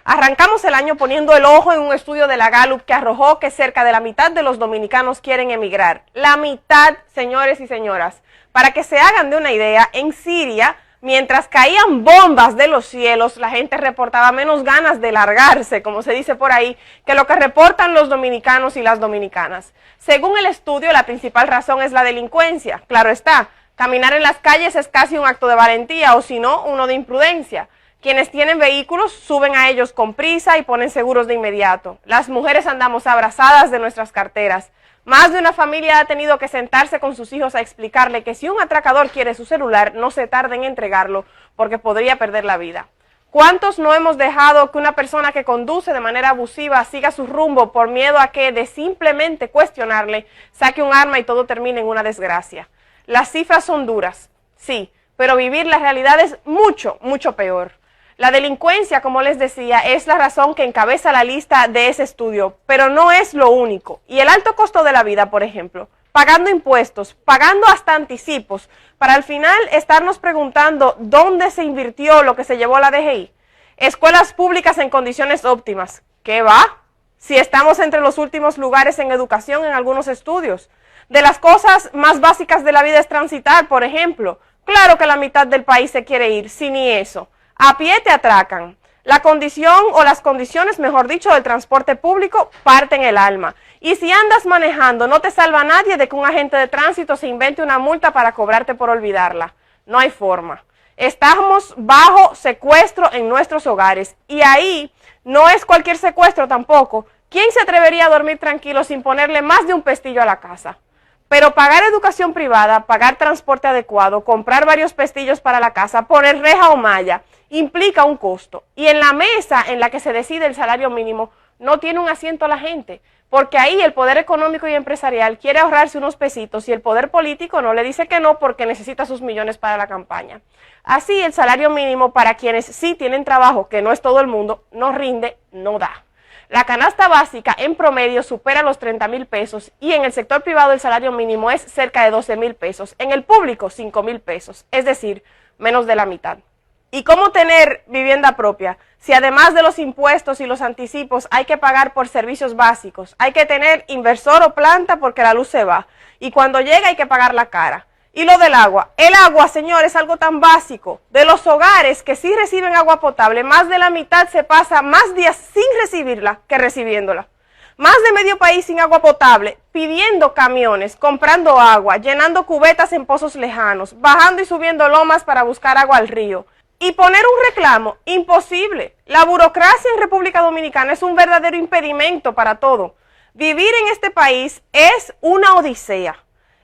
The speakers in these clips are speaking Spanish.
Arrancamos el año poniendo el ojo en un estudio de la Gallup que arrojó que cerca de la mitad de los dominicanos quieren emigrar. La mitad, señores y señoras. Para que se hagan de una idea, en Siria, mientras caían bombas de los cielos, la gente reportaba menos ganas de largarse, como se dice por ahí, que lo que reportan los dominicanos y las dominicanas. Según el estudio, la principal razón es la delincuencia. Claro está, caminar en las calles es casi un acto de valentía, o si no, uno de imprudencia. Quienes tienen vehículos suben a ellos con prisa y ponen seguros de inmediato. Las mujeres andamos abrazadas de nuestras carteras. Más de una familia ha tenido que sentarse con sus hijos a explicarle que si un atracador quiere su celular, no se tarde en entregarlo porque podría perder la vida. ¿Cuántos no hemos dejado que una persona que conduce de manera abusiva siga su rumbo por miedo a que de simplemente cuestionarle saque un arma y todo termine en una desgracia? Las cifras son duras, sí, pero vivir la realidad es mucho, mucho peor. La delincuencia, como les decía, es la razón que encabeza la lista de ese estudio, pero no es lo único. Y el alto costo de la vida, por ejemplo, pagando impuestos, pagando hasta anticipos, para al final estarnos preguntando dónde se invirtió lo que se llevó la DGI. Escuelas públicas en condiciones óptimas. ¿Qué va? Si estamos entre los últimos lugares en educación en algunos estudios. De las cosas más básicas de la vida es transitar, por ejemplo. Claro que la mitad del país se quiere ir, si ni eso. A pie te atracan. La condición o las condiciones, mejor dicho, del transporte público parten el alma. Y si andas manejando, no te salva nadie de que un agente de tránsito se invente una multa para cobrarte por olvidarla. No hay forma. Estamos bajo secuestro en nuestros hogares. Y ahí no es cualquier secuestro tampoco. ¿Quién se atrevería a dormir tranquilo sin ponerle más de un pestillo a la casa? Pero pagar educación privada, pagar transporte adecuado, comprar varios pestillos para la casa, poner reja o malla, implica un costo. Y en la mesa en la que se decide el salario mínimo no tiene un asiento la gente, porque ahí el poder económico y empresarial quiere ahorrarse unos pesitos y el poder político no le dice que no porque necesita sus millones para la campaña. Así el salario mínimo para quienes sí tienen trabajo, que no es todo el mundo, no rinde, no da. La canasta básica en promedio supera los 30,000 pesos y en el sector privado el salario mínimo es cerca de 12,000 pesos, en el público 5,000 pesos, es decir, menos de la mitad. ¿Y cómo tener vivienda propia? Si además de los impuestos y los anticipos hay que pagar por servicios básicos, hay que tener inversor o planta porque la luz se va y cuando llega hay que pagar la cara. Y lo del agua. El agua, señor, es algo tan básico. De los hogares que sí reciben agua potable, más de la mitad se pasa más días sin recibirla que recibiéndola. Más de medio país sin agua potable, pidiendo camiones, comprando agua, llenando cubetas en pozos lejanos, bajando y subiendo lomas para buscar agua al río. Y poner un reclamo, imposible. La burocracia en República Dominicana es un verdadero impedimento para todo. Vivir en este país es una odisea.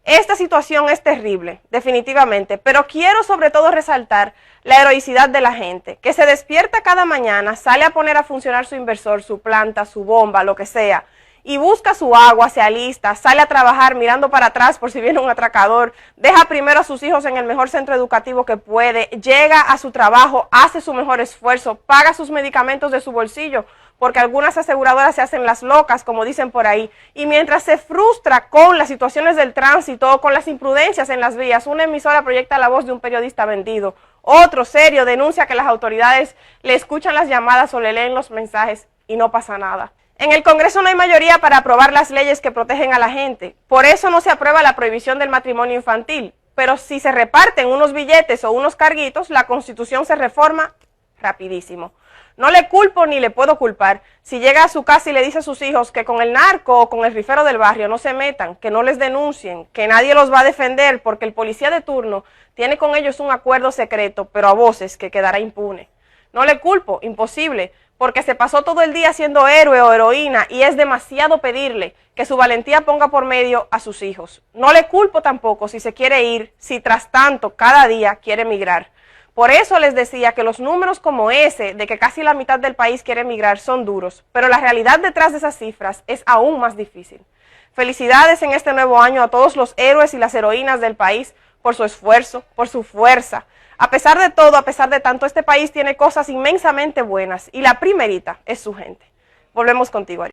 Esta situación es terrible, definitivamente, pero quiero sobre todo resaltar la heroicidad de la gente, que se despierta cada mañana, sale a poner a funcionar su inversor, su planta, su bomba, lo que sea, y busca su agua, se alista, sale a trabajar mirando para atrás por si viene un atracador, deja primero a sus hijos en el mejor centro educativo que puede, llega a su trabajo, hace su mejor esfuerzo, paga sus medicamentos de su bolsillo, porque algunas aseguradoras se hacen las locas, como dicen por ahí, y mientras se frustra con las situaciones del tránsito o con las imprudencias en las vías, una emisora proyecta la voz de un periodista vendido, otro serio denuncia que las autoridades le escuchan las llamadas o le leen los mensajes y no pasa nada. En el Congreso no hay mayoría para aprobar las leyes que protegen a la gente, por eso no se aprueba la prohibición del matrimonio infantil, pero si se reparten unos billetes o unos carguitos, la Constitución se reforma rapidísimo. No le culpo ni le puedo culpar si llega a su casa y le dice a sus hijos que con el narco o con el rifero del barrio no se metan, que no les denuncien, que nadie los va a defender porque el policía de turno tiene con ellos un acuerdo secreto, pero a voces que quedará impune. No le culpo, imposible, porque se pasó todo el día siendo héroe o heroína y es demasiado pedirle que su valentía ponga por medio a sus hijos. No le culpo tampoco si se quiere ir, si tras tanto cada día quiere emigrar. Por eso les decía que los números como ese, de que casi la mitad del país quiere emigrar, son duros, pero la realidad detrás de esas cifras es aún más difícil. Felicidades en este nuevo año a todos los héroes y las heroínas del país por su esfuerzo, por su fuerza. A pesar de todo, a pesar de tanto, este país tiene cosas inmensamente buenas y la primerita es su gente. Volvemos contigo, Ari.